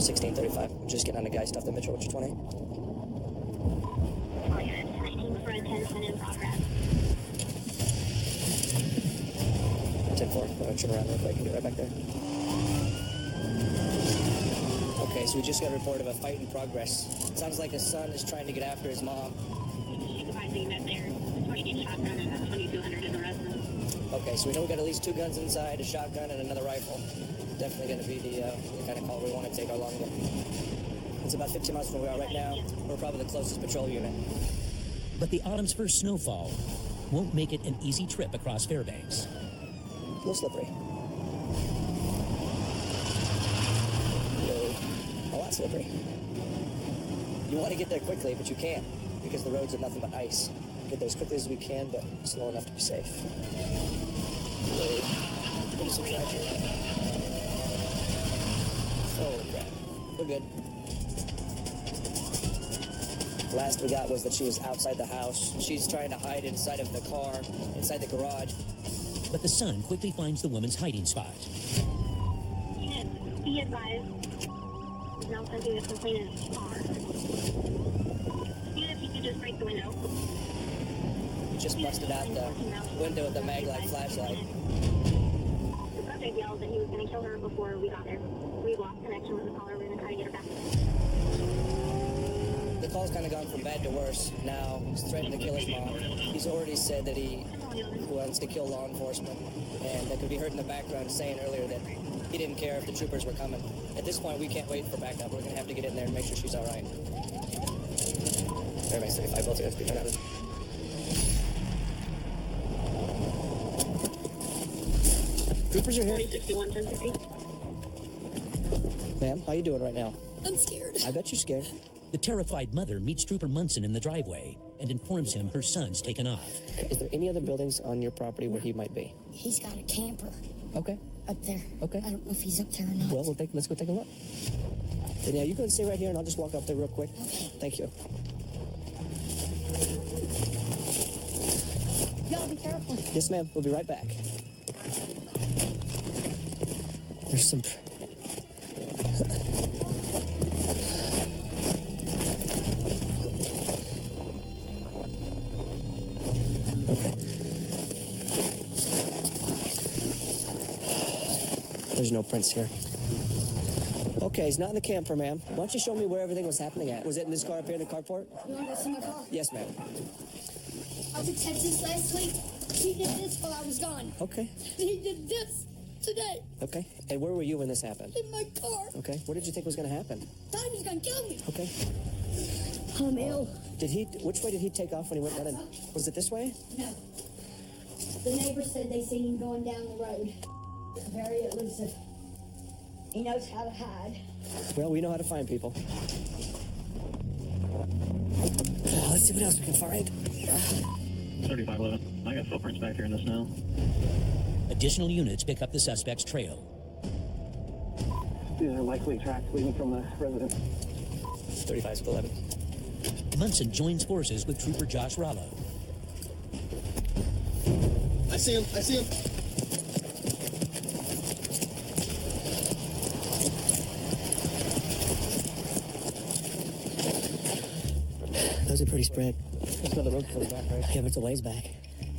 1635. I'm just getting on the guy stuff. The Mitchell, which 20? All units, 19 for a 10 in progress. 10-4. I'm going to turn around real quick and get right back there. Okay, so we just got a report of a fight in progress. It sounds like his son is trying to get after his mom. Advising that there's a 28 shotgun and a 2200 in the residence. Okay, so we know we got at least 2 guns inside, a shotgun and another rifle. Definitely going to be the kind of call we want to take our long one. It's about 15 miles from where we are right now. We're probably the closest patrol unit. But the autumn's first snowfall won't make it an easy trip across Fairbanks. A little slippery. A lot slippery. You want to get there quickly, but you can't because the roads are nothing but ice. Get there as quickly as we can, but slow enough to be safe. Some traction. Holy crap. We're good. Last we got was that she was outside the house. She's trying to hide inside of the car, inside the garage. But the son quickly finds the woman's hiding spot. Be advised. He's now sending a complaint in his car. Even if you could just break the window. We just busted out the window with the mag-light flashlight. The subject yelled that he was going to kill her before we got there. We lost connection with the caller. We're going to try to get her back. The call's kind of gone from bad to worse. Now he's threatening to kill his mom. He's already said that he wants to kill law enforcement. And that could be heard in the background saying earlier that he didn't care if the troopers were coming. At this point, we can't wait for backup. We're going to have to get in there and make sure she's all right. Fairbanks 35, both of us be coming out. Troopers are here. 61, 1050. Ma'am, how you doing right now? I'm scared. I bet you're scared. The terrified mother meets Trooper Munson in the driveway and informs him her son's taken off. Is there any other buildings on your property where he might be? He's got a camper Okay. up there. Okay. I don't know if he's up there or not. Well, let's go take a look. Then, yeah, you go and stay right here, and I'll just walk up there real quick. Okay. Thank you. Y'all be careful. Yes, ma'am. We'll be right back. There's some... Okay. There's no prints here. Okay, he's not in the camper, ma'am. Why don't you show me where everything was happening at? Was it in this car up here in the carport? You want to go see my car? Yes, ma'am. I was in Texas last week. He did this while I was gone. Okay. And he did this today Okay. And where were you when this happened? in my car. Okay. What did you think was going to happen? Thought he was going to kill me. Okay. I'm ill. Which way did he take off when he went running? Was it this way? No. The neighbors said they seen him going down the road. Very elusive. He knows how to hide. Well, we know how to find people. Let's see what else we can find. 3511. I got footprints back here in the snow. Additional units pick up the suspect's trail. These are likely tracks leading from the residence. 3511. Munson joins forces with Trooper Josh Rollo. I see him. Those are pretty spread. There's another road coming back, right? Yeah, but it's a ways back.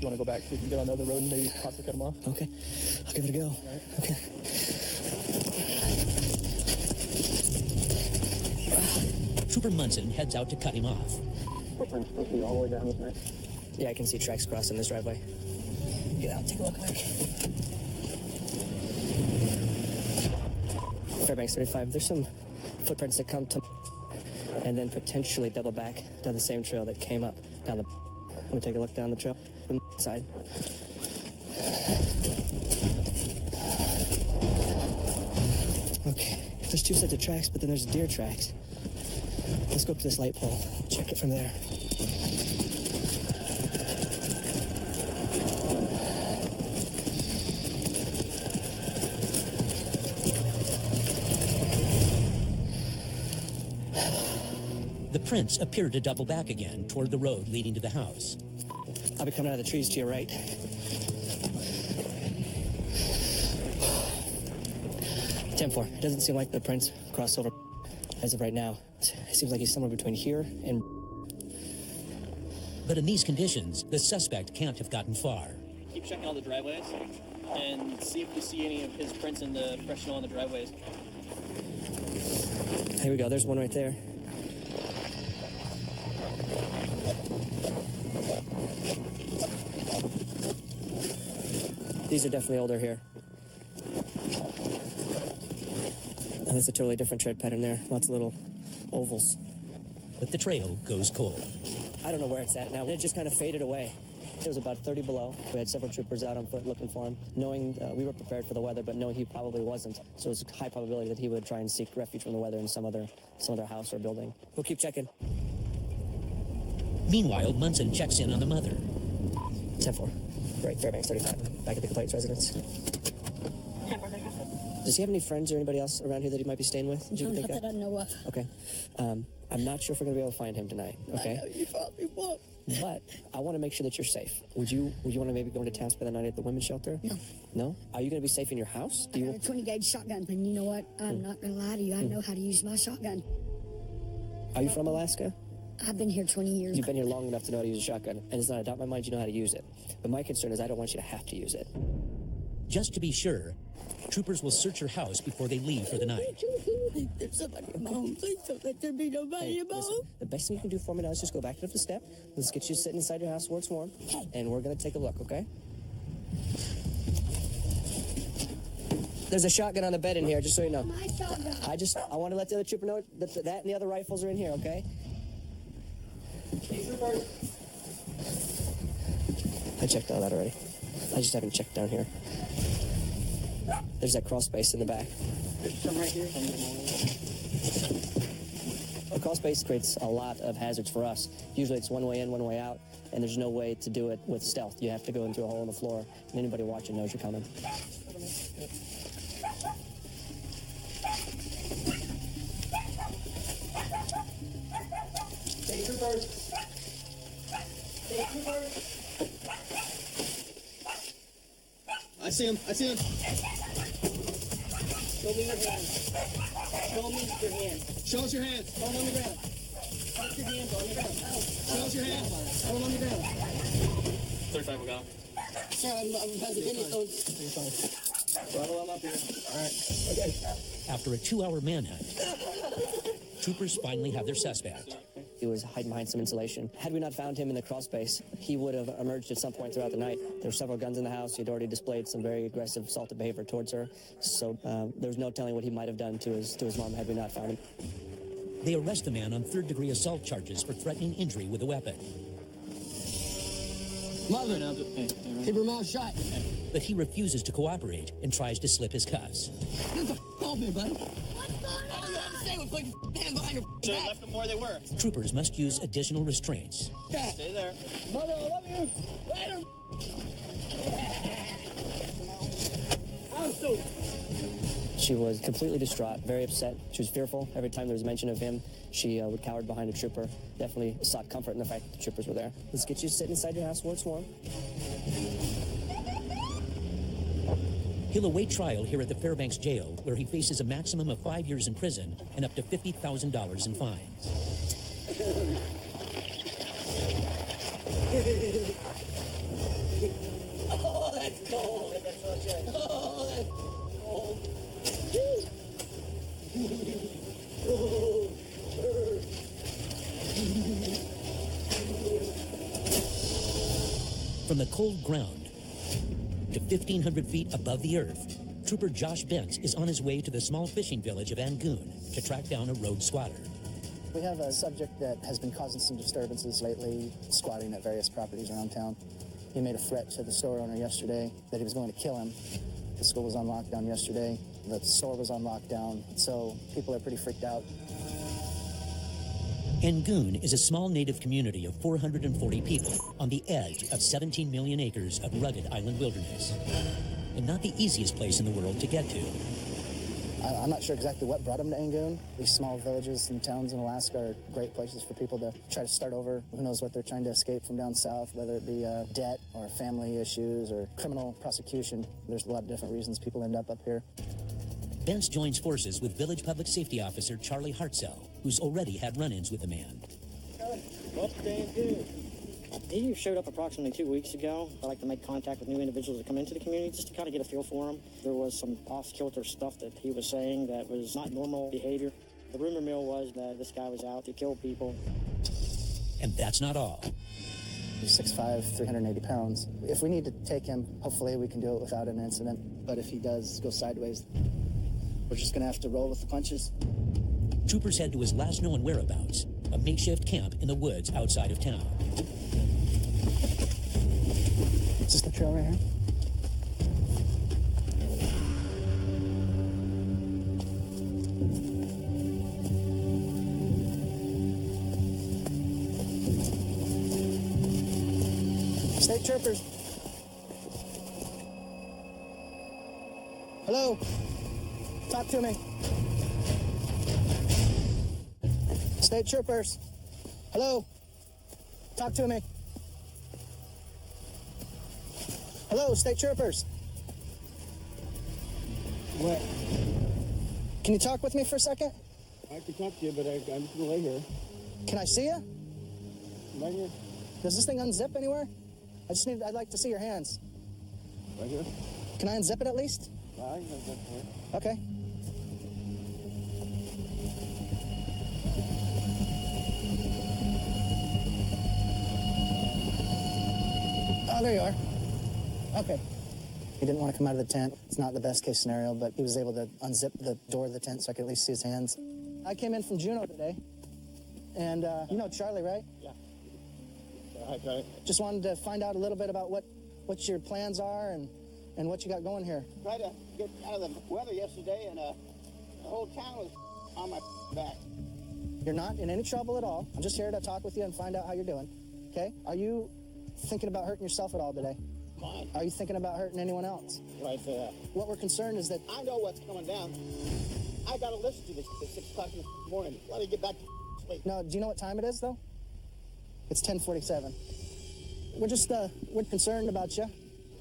You want to go back so you can get on the other road and maybe possibly cut them off? Okay. I'll give it a go. Right. Okay. Trooper Munson heads out to cut him off. Footprints supposed to be all the way down this night. Yeah, I can see tracks crossing this driveway. Get out, take a look quick. Fairbanks 35. There's some footprints that come to and then potentially double back down the same trail that came up down the... Let me take a look down the trail from the side. Okay, there's 2 sets of tracks, but then there's deer tracks. Let's go up to this light pole. Check it from there. The prints appear to double back again toward the road leading to the house. I'll be coming out of the trees to your right. 10-4. It doesn't seem like the prints crossed over As of right now, it seems like he's somewhere between here and... But in these conditions, the suspect can't have gotten far. Keep checking all the driveways and see if you see any of his prints in the fresh snow on the driveways. Here we go. There's one right there. These are definitely older here. And that's a totally different tread pattern there. Lots of little ovals. But the trail goes cold. I don't know where it's at now. It just kind of faded away. It was about 30 below. We had several troopers out on foot looking for him, knowing we were prepared for the weather, but knowing he probably wasn't. So it was a high probability that he would try and seek refuge from the weather in some other house or building. We'll keep checking. Meanwhile, Munson checks in on the mother. 10-4. Right, Fairbanks 35. Back at the complaints residence. 10-4. Does he have any friends or anybody else around here that he might be staying with? Did you Not think that I know of. Okay. I'm not sure if we're going to be able to find him tonight, okay? I know you probably won't. But I want to make sure that you're safe. Would you want to maybe go into town, spend the night at the women's shelter? No. No? Are you going to be safe in your house? I got a 20-gauge shotgun, and you know what? I'm not going to lie to you. I know how to use my shotgun. Are you from Alaska? I've been here 20 years. You've been here long enough to know how to use a shotgun, and it's not a doubt in my mind you know how to use it. But my concern is I don't want you to have to use it. Just to be sure, troopers will search your house before they leave for the night. There's somebody at my home. Please don't let there be nobody at my Listen, home. the best thing you can do for me now is just go back up the step. Let's get you sitting inside your house where it's warm, and we're going to take a look, okay? There's a shotgun on the bed in here, just so you know. My shotgun. I want to let the other trooper know that that and the other rifles are in here, okay? I checked all that already. I just haven't checked down here. There's that crawl space in the back. There's some right here. The crawl space creates a lot of hazards for us. Usually it's one way in, one way out, and there's no way to do it with stealth. You have to go in through a hole in the floor, and anybody watching knows you're coming. State Troopers. State Troopers. I see him. Show me your hands. Show me your hands. Show us your hands. Hold on the ground. Put your hands on the ground. Show us your hands. Hold on the ground. 35 will go. Sir, I'm about to get it. Bravo, I'm up here. All right. Okay. After a 2-hour manhunt, troopers finally have their suspect. He was hiding behind some insulation. Had we not found him in the crawl space, he would have emerged at some point throughout the night. There were several guns in the house. He'd already displayed some very aggressive, assaultive behavior towards her. So there's no telling what he might have done to his mom had we not found him. They arrest the man on third-degree assault charges for threatening injury with a weapon. Mother, Keep her mouth shut. But he refuses to cooperate and tries to slip his cuffs. Get the off me, buddy. What's going on? Stay with my hand behind your should have left them where they were. Troopers must use additional restraints. Stay there. Mother, I love you. Later. She was completely distraught, very upset. She was fearful. Every time there was mention of him, she would cower behind a trooper. Definitely sought comfort in the fact that the troopers were there. Let's get you sitting inside your house where it's warm. He'll await trial here at the Fairbanks jail, where he faces a maximum of 5 years in prison and up to $50,000 in fines. Oh, that's cold. Oh, that's cold. From the cold ground to 1,500 feet above the earth, Trooper Josh Bentz is on his way to the small fishing village of Angoon to track down a rogue squatter. We have a subject that has been causing some disturbances lately, squatting at various properties around town. He made a threat to the store owner yesterday that he was going to kill him. The school was on lockdown yesterday. The store was on lockdown, so people are pretty freaked out. Angoon is a small native community of 440 people on the edge of 17 million acres of rugged island wilderness, and not the easiest place in the world to get to. I'm not sure exactly what brought him to Angoon. These small villages and towns in Alaska are great places for people to try to start over. Who knows what they're trying to escape from down south, whether it be debt or family issues or criminal prosecution. There's a lot of different reasons people end up here. Bence joins forces with Village Public Safety Officer Charlie Hartzell, who's already had run-ins with the man. What's damn good? He showed up approximately 2 weeks ago. I like to make contact with new individuals that come into the community just to kind of get a feel for them. There was some off-kilter stuff that he was saying that was not normal behavior. The rumor mill was that this guy was out to kill people. And that's not all. He's 6'5", 380 pounds. If we need to take him, hopefully we can do it without an incident. But if he does go sideways, we're just going to have to roll with the punches. Troopers head to his last known whereabouts, a makeshift camp in the woods outside of town. Is this the trail right here? State Troopers. Hello? Talk to me. State Troopers. Hello? Talk to me. Hello, State Troopers. What? Can you talk with me for a second? I can talk to you, but I'm just going to lay here. Can I see you? Right here. Does this thing unzip anywhere? I'd like to see your hands. Right here. Can I unzip it at least? I can unzip it. Okay. Oh, there you are. Okay. He didn't want to come out of the tent. It's not the best case scenario, but he was able to unzip the door of the tent so I could at least see his hands. I came in from Juneau today, and you know Charlie, right? Yeah. Hi, Charlie. Just wanted to find out a little bit about what your plans are and what you got going here. Tried to get out of the weather yesterday, and the whole town was on my back. You're not in any trouble at all. I'm just here to talk with you and find out how you're doing. Okay? Are you thinking about hurting yourself at all today? Fine. Are you thinking about hurting anyone else? Right for that. What we're concerned is that I know what's coming down. I gotta listen to this at 6 o'clock in the morning. Let me get back to sleep. No, do you know what time it is though? It's 10:47. We're just we're concerned about you.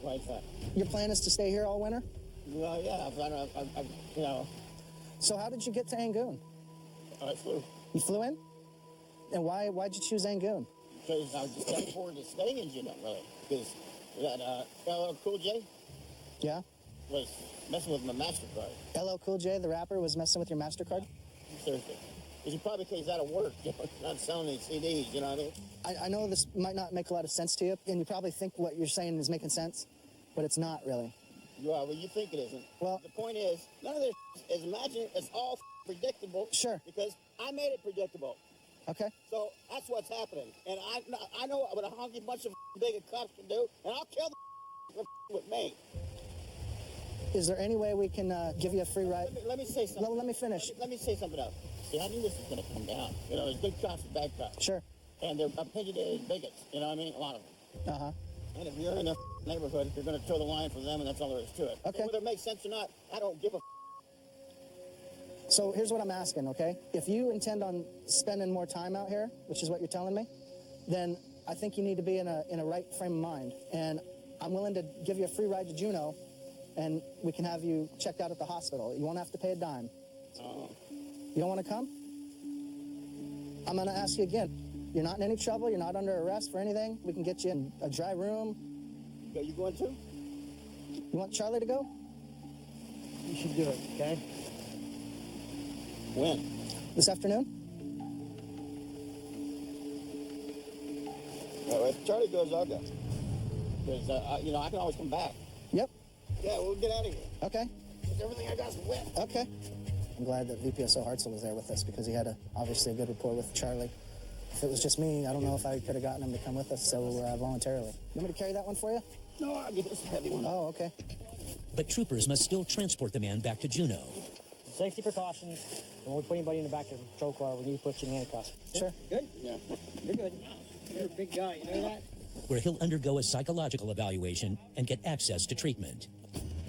Right for that. Your plan is to stay here all winter? Well, yeah, I you know, So how did you get to Angoon? I flew. You flew in? And why'd you choose Angoon? Because I was just looking forward to staying in Juneau, really. Because that LL Cool J Yeah? was messing with my MasterCard. LL Cool J, the rapper, was messing with your MasterCard? Seriously. Because he probably because he's out of work, you know, not selling any CDs, you know what I mean? I know this might not make a lot of sense to you, and you probably think what you're saying is making sense, but it's not really. Well, you think it isn't. Well, the point is, none of this is imaginary. It's all predictable. Sure. Because I made it predictable. Okay. So that's what's happening. And I know what a honky bunch of big cops can do, and I'll kill the with me. Is there any way we can give you a free ride? Let me say something. Let me finish. Let me say something else. See, I knew this was going to come down. You know, there's good cops and bad cops. Sure. And they're opinionated bigots. You know what I mean? A lot of them. Uh-huh. And if you're in a neighborhood, you're going to toe the line for them, and that's all there is to it. Okay. So whether it makes sense or not, I don't give a So here's what I'm asking, okay? If you intend on spending more time out here, which is what you're telling me, then I think you need to be in a right frame of mind. And I'm willing to give you a free ride to Juneau, and we can have you checked out at the hospital. You won't have to pay a dime. You don't want to come? I'm going to ask you again. You're not in any trouble. You're not under arrest for anything. We can get you in a dry room. Are you going to? You want Charlie to go? You should do it, okay? When? This afternoon? Well, if Charlie goes, I'll go. Because, you know, I can always come back. Yep. Yeah, we'll get out of here. Okay. Because everything I got's wet. Okay. I'm glad that VPSO Hartzell was there with us because he had obviously a good rapport with Charlie. If it was just me, I don't know if I could have gotten him to come with us so voluntarily. You want me to carry that one for you? No, I'll get this heavy one. Oh, okay. But troopers must still transport the man back to Juneau. Safety precautions. When we put anybody in the back of the patrol car, we need to put you in handcuffs. Sure. Good? Yeah. You're good. You're a big guy, you know that? Where he'll undergo a psychological evaluation and get access to treatment.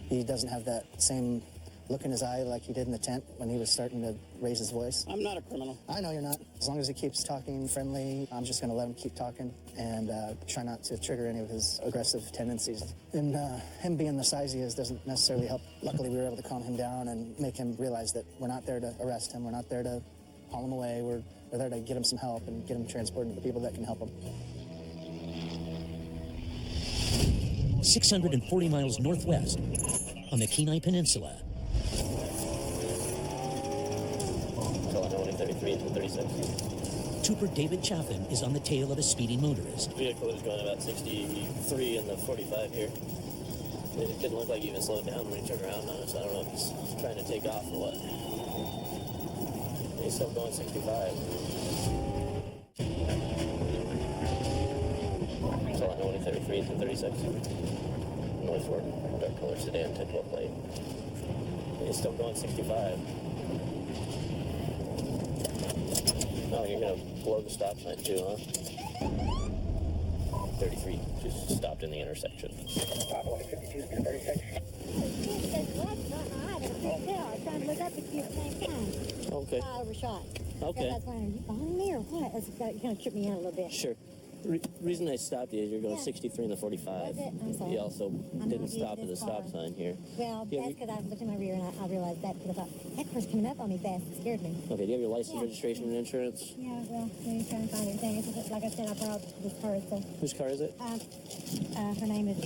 He doesn't have that same look in his eye like he did in the tent when he was starting to raise his voice. I'm not a criminal. I know you're not. As long as he keeps talking friendly, I'm just going to let him keep talking and try not to trigger any of his aggressive tendencies. And him being the size he is doesn't necessarily help. Luckily, we were able to calm him down and make him realize that we're not there to arrest him. We're not there to haul him away. We're there to get him some help and get him transported to the people that can help him. 640 miles northwest on the Kenai Peninsula. 33 to 36. Trooper David Chaffin is on the tail of a speeding motorist. The vehicle was going about 63 in the 45 here. It didn't look like he even slowed down when he turned around on us. I don't know if he's trying to take off or what. He's still going 65. So I know 33 to 36. North Fork, dark color sedan, 10-12 plate. He's still going 65. Oh, you're gonna blow the stop sign too, huh? 33 just stopped in the intersection. 52 to 36. Trying to look up at you at the same time. Okay. I overshot. Okay. That's why, are you behind me or what? That's kind of tripped me out a little bit. Sure. Reason I stopped you is you're going 63 in the 45. Was it? I'm sorry. You also didn't stop at the stop sign here. Well, Yeah, that's because I looked in my rear and I realized that because I thought, that car's coming up on me fast. It scared me. Okay, do you have your license, registration, and insurance? Yeah, well, maybe trying to find everything. It's just, like I said, I borrowed this car. So, Whose car is it? her name is,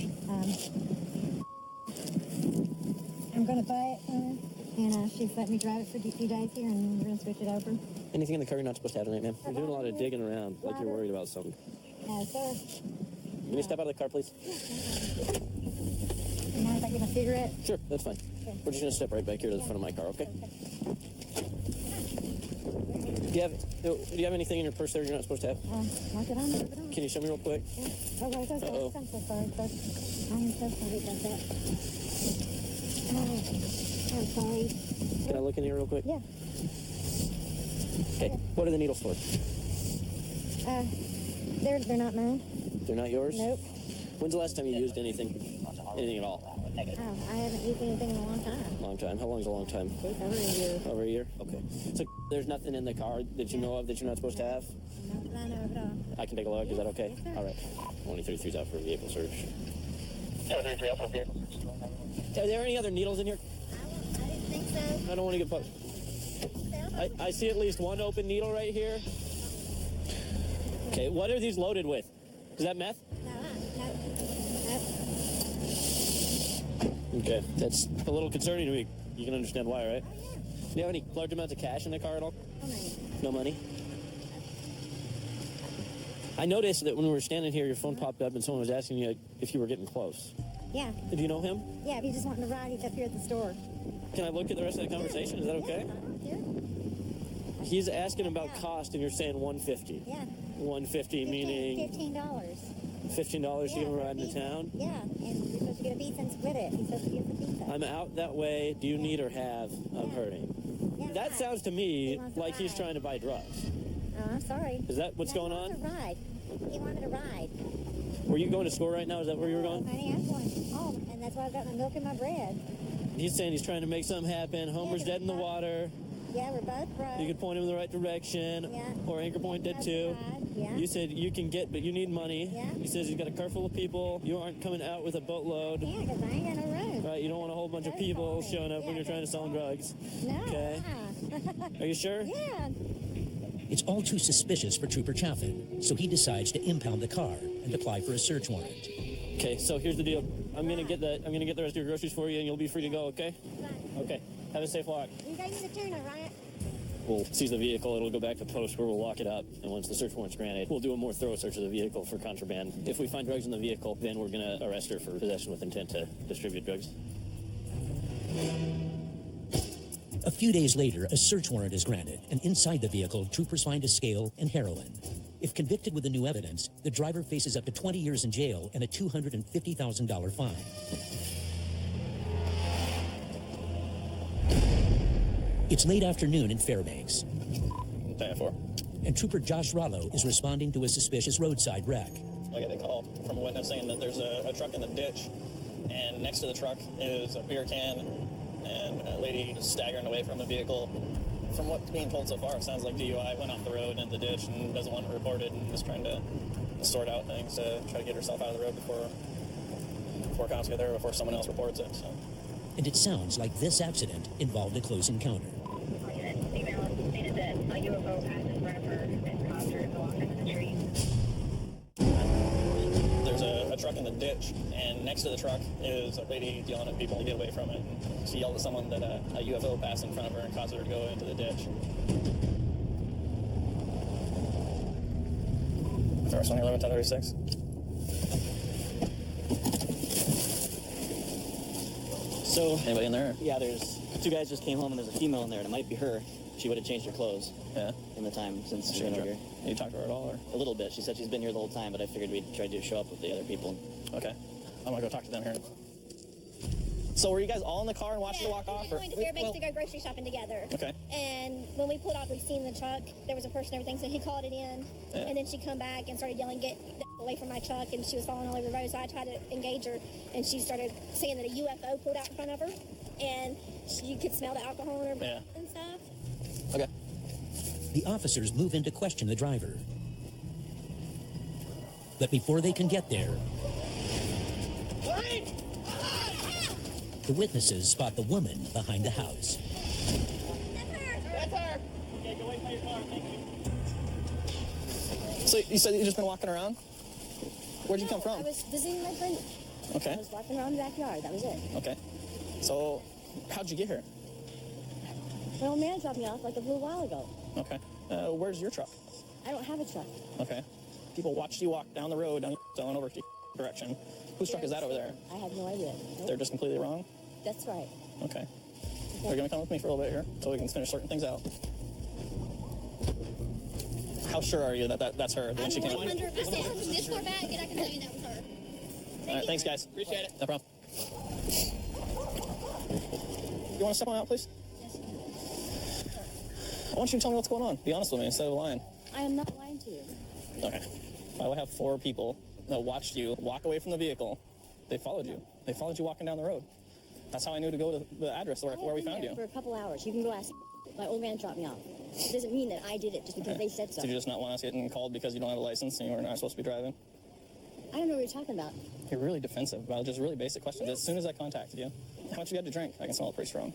I'm going to buy it from her. And she's let me drive it for a few days here, and we're going to switch it over. Anything in the car you're not supposed to have tonight, ma'am? You're doing a lot of digging around, like you're worried about something. No, sir. Can you step out of the car, please? You mind if I get a cigarette? Sure, that's fine. Okay. We're just going to step right back here to the front of my car, okay? Do you have anything in your purse there you're not supposed to have? Mark it on, move it on. Can you show me real quick? Yeah. Oh, wait, I'm so sorry, sir. I'm so sorry about that. Oh, I'm sorry. Can I look in here real quick? Yeah. Okay. What are the needles for? They're not mine. They're not yours? Nope. When's the last time you used anything at all? Oh, I haven't used anything in a long time. Long time. How long is a long time? Over a year. Over a year? Okay. So there's nothing in the car that you know of that you're not supposed to have? Not that I know of at all. I can take a look. Is that okay? Yes, sir. All right. 2033's out for a vehicle search. 33 out for vehicle search. Are there any other needles in here? I didn't think so. I don't want to get put. I see at least one open needle right here. Okay, what are these loaded with? Is that meth? No. Okay, that's a little concerning to me. You can understand why, right? Do you have any large amounts of cash in the car at all? No money? I noticed that when we were standing here, your phone popped up and someone was asking you if you were getting close. Yeah. Do you know him? Yeah, if he's just wanting to ride, he's up here at the store. Can I look at the rest of the conversation? Is that okay? Yeah. He's asking about cost and you're saying $150. Yeah. $150 meaning $15. $15 to give him a ride into town? Yeah, and you're supposed to get a pizza and split it. He's supposed to get the pizza. I'm out that way. Do you need or have? I'm hurting. Yeah, That right. sounds to He me wants a like he's ride. trying to buy drugs. Oh, I'm sorry. Is that what's going on? He wanted a ride. He wanted a ride. Were you going to school right now? Is that where you were going? Honey, I'm going home, and that's why I've got my milk and my bread. He's saying he's trying to make something happen. Homer's dead in the water. Yeah, we're both broke. You could point him in the right direction. Yeah. Or Anchor Point did too. Yeah. You said you can get, but you need money. Yeah. He says he's got a car full of people. You aren't coming out with a boatload. Yeah, because I ain't got no room. Right, you don't want a whole bunch of people showing up when you're trying to sell them drugs. No. Okay. Are you sure? Yeah. It's all too suspicious for Trooper Chaffin, so he decides to impound the car and apply for a search warrant. Okay, so here's the deal. I'm gonna get the rest of your groceries for you, and you'll be free to go. Okay? Okay. Have a safe walk. You gave me the tuna, right? We'll seize the vehicle. It'll go back to post where we'll lock it up. And once the search warrant's granted, we'll do a more thorough search of the vehicle for contraband. If we find drugs in the vehicle, then we're going to arrest her for possession with intent to distribute drugs. A few days later, a search warrant is granted, and inside the vehicle, troopers find a scale and heroin. If convicted with the new evidence, the driver faces up to 20 years in jail and a $250,000 fine. It's late afternoon in Fairbanks, and Trooper Josh Rollo is responding to a suspicious roadside wreck. I get a call from a witness saying that there's a truck in the ditch, and next to the truck is a beer can, and a lady just staggering away from the vehicle. From what's being told so far, it sounds like DUI, went off the road into the ditch and doesn't want it reported and is trying to sort out things to try to get herself out of the road before cops get there, before someone else reports it. So. And it sounds like this accident involved a close encounter. Female stated that a UFO passed in front of her and caused her to go off into the trees. There's a truck in the ditch, and next to the truck is a lady yelling at people to get away from it. She yelled at someone that a UFO passed in front of her and caused her to go into the ditch. First 111 1036. So, anybody in there? Yeah, there's 2 guys just came home, and there's a female in there, and it might be her. She would have changed her clothes. Yeah. In the time since she's been over here. You talked to her at all, or? A little bit. She said she's been here the whole time, but I figured we'd try to show up with the other people. Okay. I'm gonna go talk to them here. So were you guys all in the car and watching her walk off? We went to Fairbanks to go grocery shopping together. Okay. And when we pulled off, we seen the truck. There was a person and everything, so he called it in. Yeah. And then she come back and started yelling, "Get away from my truck!" And she was falling all over the road. So I tried to engage her, and she started saying that a UFO pulled out in front of her, and you could smell the alcohol in her breath and stuff. Okay. The officers move in to question the driver. But before they can get there, the witnesses spot the woman behind the house. That's her. Okay, go wait by your car. Thank you. So you said you've just been walking around? Where'd you come from? I was visiting my friend. Okay. I was walking around the backyard. That was it. Okay. So how'd you get here? My old man dropped me off like a little while ago. Okay. Where's your truck? I don't have a truck. Okay. People watched you walk down the road going over to direction. Whose truck is that over there? I have no idea. Nope. They're just completely wrong? That's right. Okay. They're going to come with me for a little bit here so we can finish sorting things out. How sure are you that that's her? That she came 100%. This far back, and I can tell you that was her. All right, thanks, guys. Appreciate it. No problem. You want to step on out, please? Yes. I want you to tell me what's going on. Be honest with me instead of lying. I am not lying to you. Okay. I will have 4 people that watched you walk away from the vehicle. They followed you. They followed you walking down the road. That's how I knew to go to the address where we found you. For a couple hours. You can go ask. My old man dropped me off. It doesn't mean that I did it just because they said so. Did you just not want us getting called because you don't have a license and you were not supposed to be driving? I don't know what you're talking about. You're really defensive about just really basic questions. As soon as I contacted you, how much you had to drink? I can smell it pretty strong.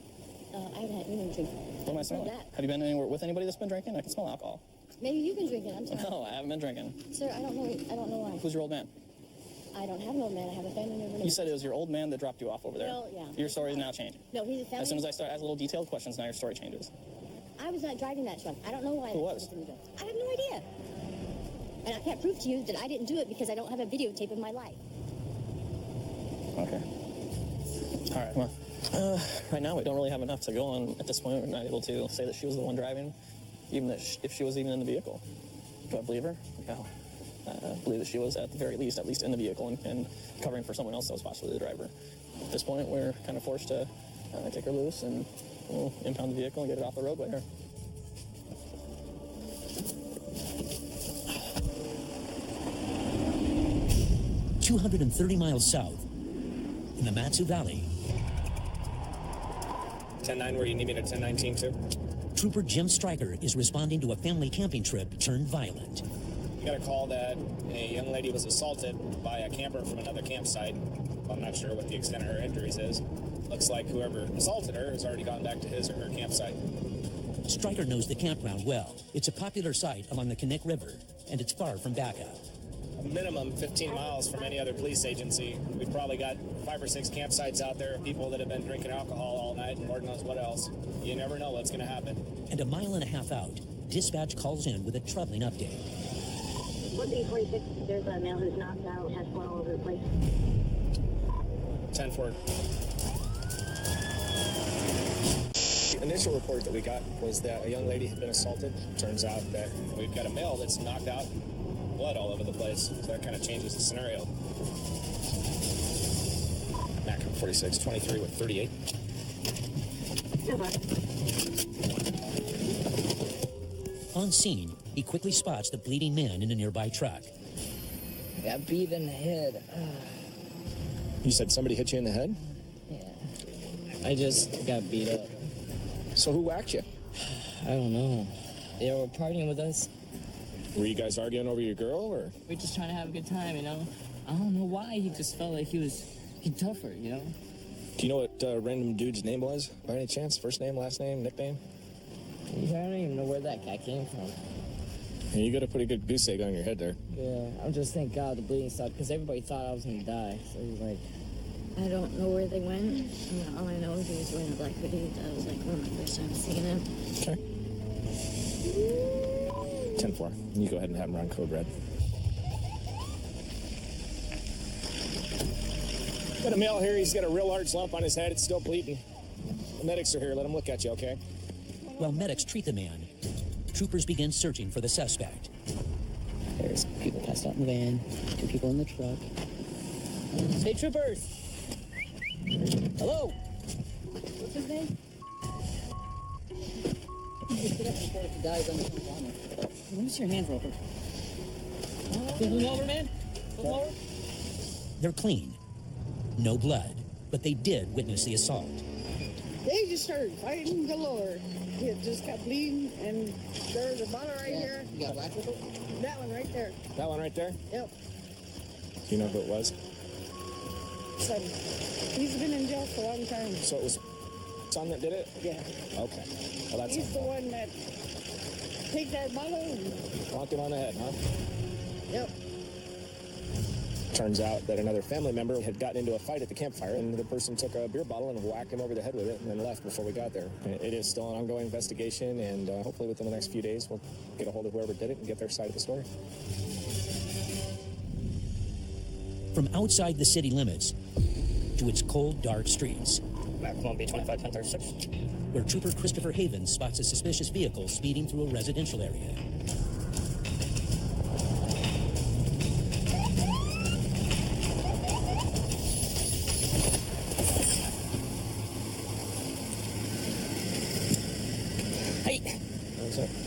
I haven't had anything to drink. What am I smelling? Have you been anywhere with anybody that's been drinking? I can smell alcohol. Maybe you've been drinking. I'm sorry. No, I haven't been drinking. Sir, I don't know why. Who's your old man? I don't have an old man. I have a family member. You said it was your old man that dropped you off over there. Well, yeah. Your story is now changing. No, he's a family. As soon as I start asking little detailed questions, now your story changes. I was not driving that truck. I don't know why. Who was? I have no idea. And I can't prove to you that I didn't do it because I don't have a videotape of my life. Okay. All right, well, right now we don't really have enough to go on at this point. We're not able to say that she was the one driving, even if she was even in the vehicle. Do I believe her? No. I believe that she was at the very least, in the vehicle and covering for someone else that was possibly the driver. At this point, we're kind of forced to take her loose and we'll impound the vehicle and get it off the roadway here. "230 miles south, in the Matsu Valley, 10-9, where you need me to 10-19 too? Trooper Jim Stryker is responding to a family camping trip turned violent. We got a call that a young lady was assaulted by a camper from another campsite. I'm not sure what the extent of her injuries is. Looks like whoever assaulted her has already gone back to his or her campsite. Stryker knows the campground well. It's a popular site along the Connect River, and it's far from backup. A minimum 15 miles from any other police agency. We've probably got 5 or 6 campsites out there of people that have been drinking alcohol all night and Lord knows what else. You never know what's going to happen. And a mile and a half out, dispatch calls in with a troubling update. 1446, there's a male who's knocked out, has blood all over the place. 10-4. The initial report that we got was that a young lady had been assaulted. Turns out that we've got a male that's knocked out, blood all over the place. So that kind of changes the scenario. Mac 46, 23 with 38. On scene, he quickly spots the bleeding man in a nearby truck. Got beat in the head. You said somebody hit you in the head? Yeah. I just got beat up. So who whacked you? I don't know. They were partying with us. Were you guys arguing over your girl, or? We're just trying to have a good time, you know? I don't know why. He just felt like he's tougher, you know? Do you know what random dude's name was, by any chance? First name, last name, nickname? I don't even know where that guy came from. Yeah, you got a pretty good goose egg on your head there. Yeah, I'm just thank God the bleeding stopped, because everybody thought I was going to die. So he was like... I don't know where they went. I mean, all I know is he was wearing a black hoodie. That was like one of my first times seeing him. Okay. 10-4. You go ahead and have him run code red. Got a male here. He's got a real large lump on his head. It's still bleeding. The medics are here. Let him look at you, okay? While medics treat the man, troopers begin searching for the suspect. There's people passed out in the van, 2 people in the truck. State Troopers! Hello! What's his name? What's your hand real quick? Move over, man. Move over. They're clean. No blood, but they did witness the assault. They just started fighting galore. It just kept bleeding, and there's a bottle right here. You got black with it? That one right there. That one right there? Yep. Do you know who it was? Son. He's been in jail for a long time. So it was son that did it? Yeah. Okay. Well, that's He's the one that take that bottle and... Knocked him on the head, huh? Yep. Turns out that another family member had gotten into a fight at the campfire, and the person took a beer bottle and whacked him over the head with it and then left before we got there. It is still an ongoing investigation, and hopefully within the next few days we'll get a hold of whoever did it and get their side of the story. From outside the city limits to its cold, dark streets, Maximum be 25, 10, 36. where Trooper Christopher Havens spots a suspicious vehicle speeding through a residential area. Hey!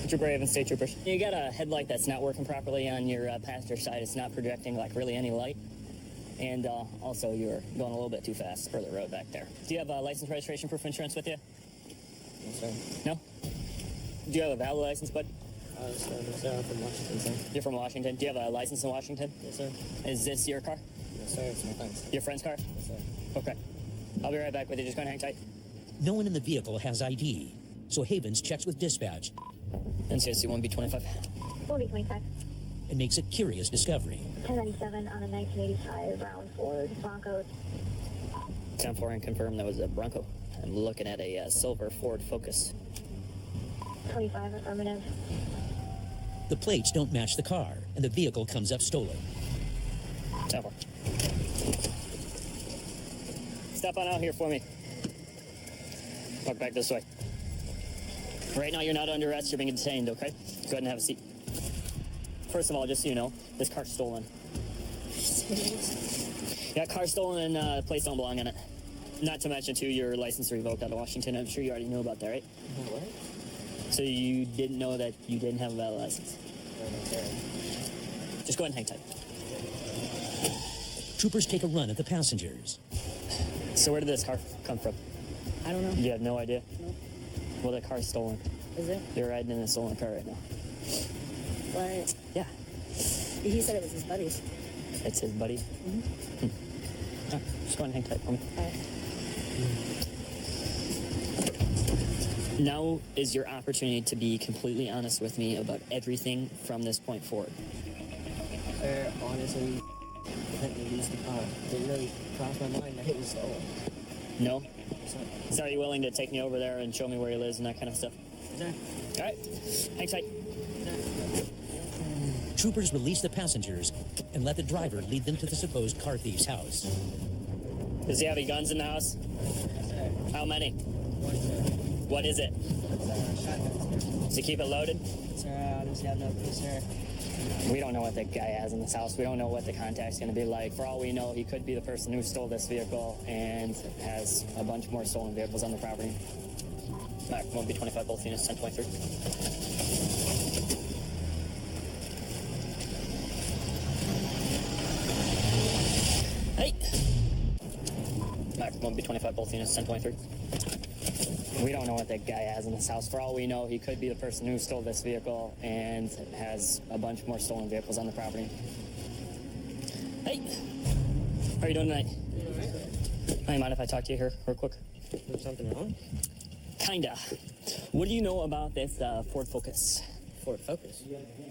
Trooper Raven, State Troopers. You got a headlight that's not working properly on your passenger side. It's not projecting like really any light. And also you're going a little bit too fast for the road back there. Do you have a license, registration, proof of insurance with you? No, sir. No? Do you have a valid license, bud? No, sir. I'm from Washington, sir. You're from Washington. Do you have a license in Washington? Yes, sir. Is this your car? Yes, sir. It's my friend's. Your friend's car? Yes, sir. Okay. I'll be right back with you. Just go and hang tight. No one in the vehicle has ID, so Havens checks with dispatch NCSC 1B25. 1B25. and makes a curious discovery. 1097 on a 1985 Brown Ford Bronco. 10-4 and confirm that was a Bronco. I'm looking at a silver Ford Focus. 25 affirmative. The plates don't match the car, and the vehicle comes up stolen. 10-4. Step on out here for me. Walk back this way. Right now, you're not under arrest. You're being detained, okay? Go ahead and have a seat. First of all, just so you know, this car's stolen. Yeah, car's stolen and plates don't belong in it. Not to mention, too, your license revoked out of Washington. I'm sure you already knew about that, right? What? So you didn't know that you didn't have a valid license? Just go ahead and hang tight. Troopers take a run at the passengers. So where did this car come from? I don't know. You have no idea? No. Well, the car's stolen. Is it? You're riding in a stolen car right now. What? Yeah. He said it was his buddy's. It's his buddy? Mm-hmm. Right, just go ahead and hang tight for me. Now is your opportunity to be completely honest with me about everything from this point forward. Sir, honestly, let me use the car. It didn't really cross my mind that it was stolen. No? So are you willing to take me over there and show me where he lives and that kind of stuff? Sure. All right, hang tight. Troopers release the passengers and let the driver lead them to the supposed car thief's house. Does he have any guns in the house? How many? What is it? Does he keep it loaded? Sir, I honestly have no clue, sir. We don't know what the guy has in this house. We don't know what the contact's going to be like. For all we know, he could be the person who stole this vehicle and has a bunch more stolen vehicles on the property. Mac 1B25, both units, 10.3. Hey! Mac 1B25, both units, 10.3. We don't know what that guy has in his house. For all we know, he could be the person who stole this vehicle and has a bunch more stolen vehicles on the property. Hey, how are you doing tonight? Hey, mind if I talk to you here real quick? Is something wrong? Kinda. What do you know about this Ford Focus? Ford Focus?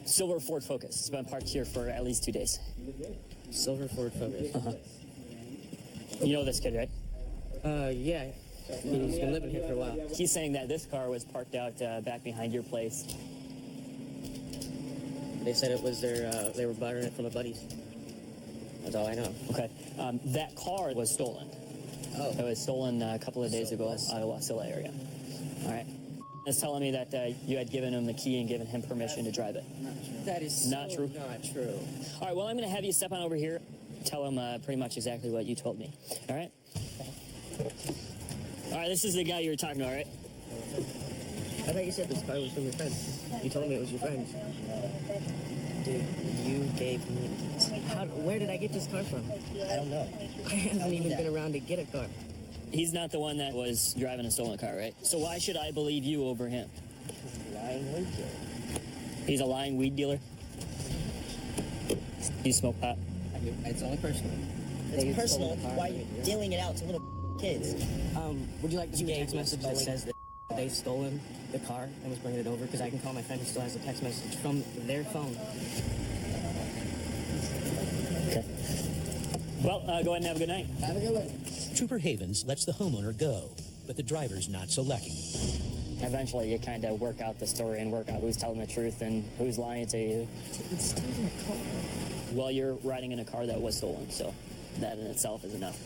Silver Ford Focus. It's been parked here for at least 2 days. Silver Ford Focus? Uh-huh. You know this kid, right? Yeah. He's been living here for a while. He's saying that this car was parked out back behind your place. They said it was they were borrowing it from a buddy's. That's all I know. Okay. That car was stolen. Oh. It was stolen a couple of days ago out of Wasilla area. All right. It's telling me that you had given him the key and given him permission to drive it. That is not true. Not true. All right. Well, I'm going to have you step on over here. Tell him pretty much exactly what you told me. All right. All right. This is the guy you were talking about, right? I thought you said this car was from your friend. You told me it was your friend's. Dude, you gave me the keys. Where did I get this car from? I don't know. I haven't even been around to get a car. He's not the one that was driving a stolen car, right? So why should I believe you over him? Lying weed dealer. He's a lying weed dealer? You smoke pot? I do. It's only personal. It's personal. Why are you dealing it out to little kids? Would you like to see a text message that says that they stolen the car and was bringing it over? Because I can call my friend who still has a text message from their phone. Okay. Well, go ahead and have a good night. Have a good one. Trooper Havens lets the homeowner go, but the driver's not so lucky. Eventually, you kind of work out the story and work out who's telling the truth and who's lying to you. It's stealing a car. Well, you're riding in a car that was stolen, so that in itself is enough.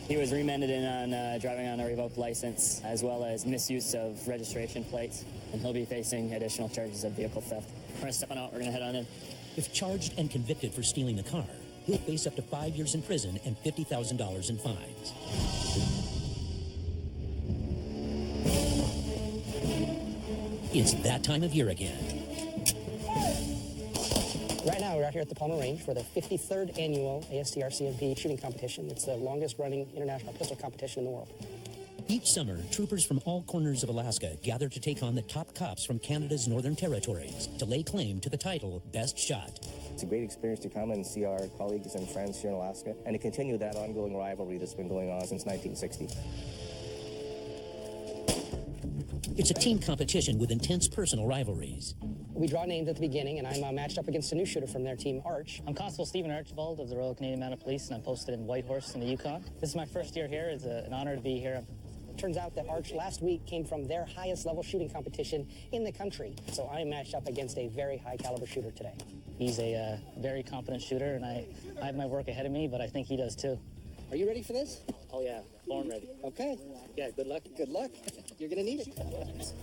He was remanded in on driving on a revoked license, as well as misuse of registration plates, and he'll be facing additional charges of vehicle theft. We're going to step on out. We're going to head on in. If charged and convicted for stealing the car, he'll face up to 5 years in prison and $50,000 in fines. It's that time of year again. Right now, we're out here at the Palmer Range for the 53rd annual ASTRCMP shooting competition. It's the longest running international pistol competition in the world. Each summer, troopers from all corners of Alaska gather to take on the top cops from Canada's Northern Territories to lay claim to the title Best Shot. It's a great experience to come and see our colleagues and friends here in Alaska and to continue that ongoing rivalry that's been going on since 1960. It's a team competition with intense personal rivalries. We draw names at the beginning, and I'm matched up against a new shooter from their team, Arch. I'm Constable Stephen Archibald of the Royal Canadian Mounted Police, and I'm posted in Whitehorse in the Yukon. This is my first year here. It's an honor to be here. Turns out that Arch last week came from their highest level shooting competition in the country. So I am matched up against a very high caliber shooter today. He's a very competent shooter, and I have my work ahead of me, but I think he does too. Are you ready for this? Oh yeah, born ready. Okay. Yeah, good luck. Good luck. You're going to need it.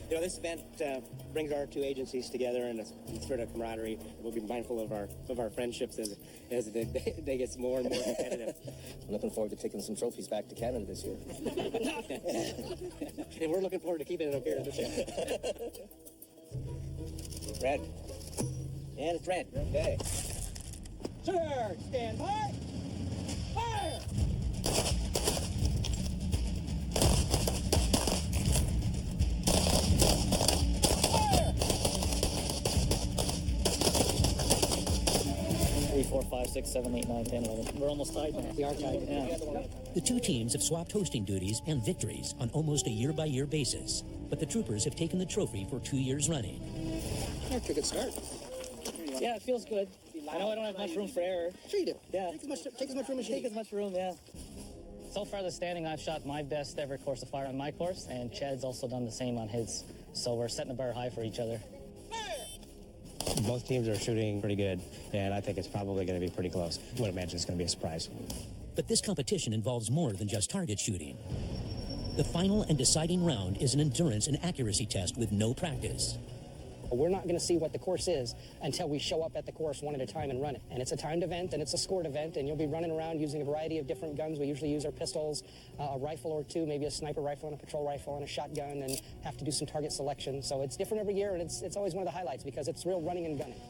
You know, this event brings our two agencies together in a spirit of camaraderie. We'll be mindful of our friendships as they get more and more competitive. I'm looking forward to taking some trophies back to Canada this year. And we're looking forward to keeping it up here this year. Red. And it's red. Okay. Sir, stand by. Fire! 3, 4, 5, 6, 7, 8, 9, 10, 11. We're almost tied now. We are tied. Yeah. The two teams have swapped hosting duties and victories on almost a year-by-year basis, but the troopers have taken the trophy for 2 years running. That's a good start. Yeah, it feels good. I know I don't have much room for error. Sure you do. Yeah. Take as much room as you Take need. as much room, yeah. So far the standing, I've shot my best ever course of fire on my course, and Chad's also done the same on his. So we're setting the bar high for each other. Both teams are shooting pretty good, and I think it's probably going to be pretty close. I would imagine it's going to be a surprise. But this competition involves more than just target shooting. The final and deciding round is an endurance and accuracy test with no practice. We're not going to see what the course is until we show up at the course one at a time and run it. And it's a timed event, and it's a scored event, and you'll be running around using a variety of different guns. We usually use our pistols, a rifle or two, maybe a sniper rifle and a patrol rifle and a shotgun, and have to do some target selection. So it's different every year, and it's always one of the highlights because it's real running and gunning.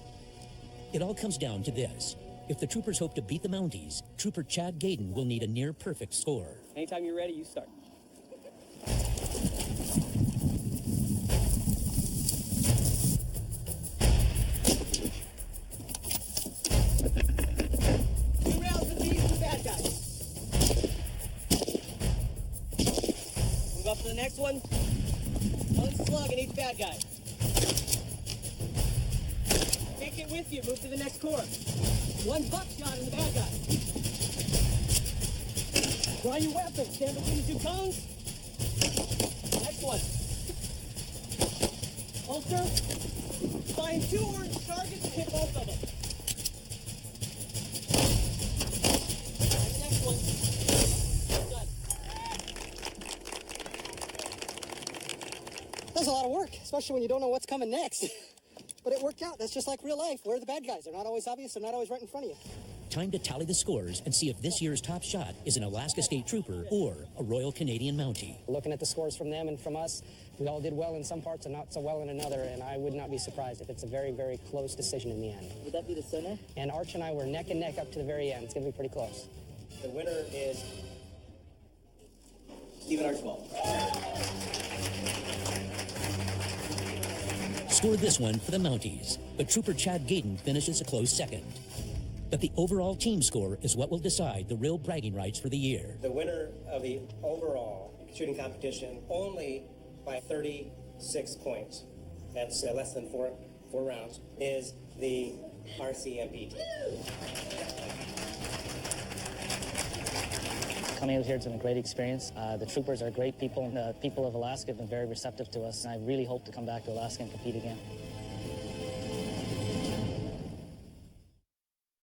It all comes down to this. If the troopers hope to beat the Mounties, Trooper Chad Gaydon will need a near-perfect score. Anytime you're ready, you start. Next one. One slug in each bad guy. Take it with you. Move to the next course. One buckshot in the bad guy. Draw your weapon. Stand between the two cones. Next one. Holster. Find two orange targets and hit both of them. And the next one. Done. That's a lot of work, especially when you don't know what's coming next. But it worked out. That's just like real life. Where are the bad guys? They're not always obvious. They're not always right in front of you. Time to tally the scores and see if this year's top shot is an Alaska State Trooper or a Royal Canadian Mountie. Looking at the scores from them and from us, we all did well in some parts and not so well in another, and I would not be surprised if it's a very, very close decision in the end. Would that be the center? And Arch and I were neck and neck up to the very end. It's going to be pretty close. The winner is Stephen Archibald. Scored this one for the Mounties, but Trooper Chad Gaydon finishes a close second. But the overall team score is what will decide the real bragging rights for the year. The winner of the overall shooting competition only by 36 points, that's less than four rounds, is the RCMP team. Coming out here, it's been a great experience. The troopers are great people. The people of Alaska have been very receptive to us, and I really hope to come back to Alaska and compete again.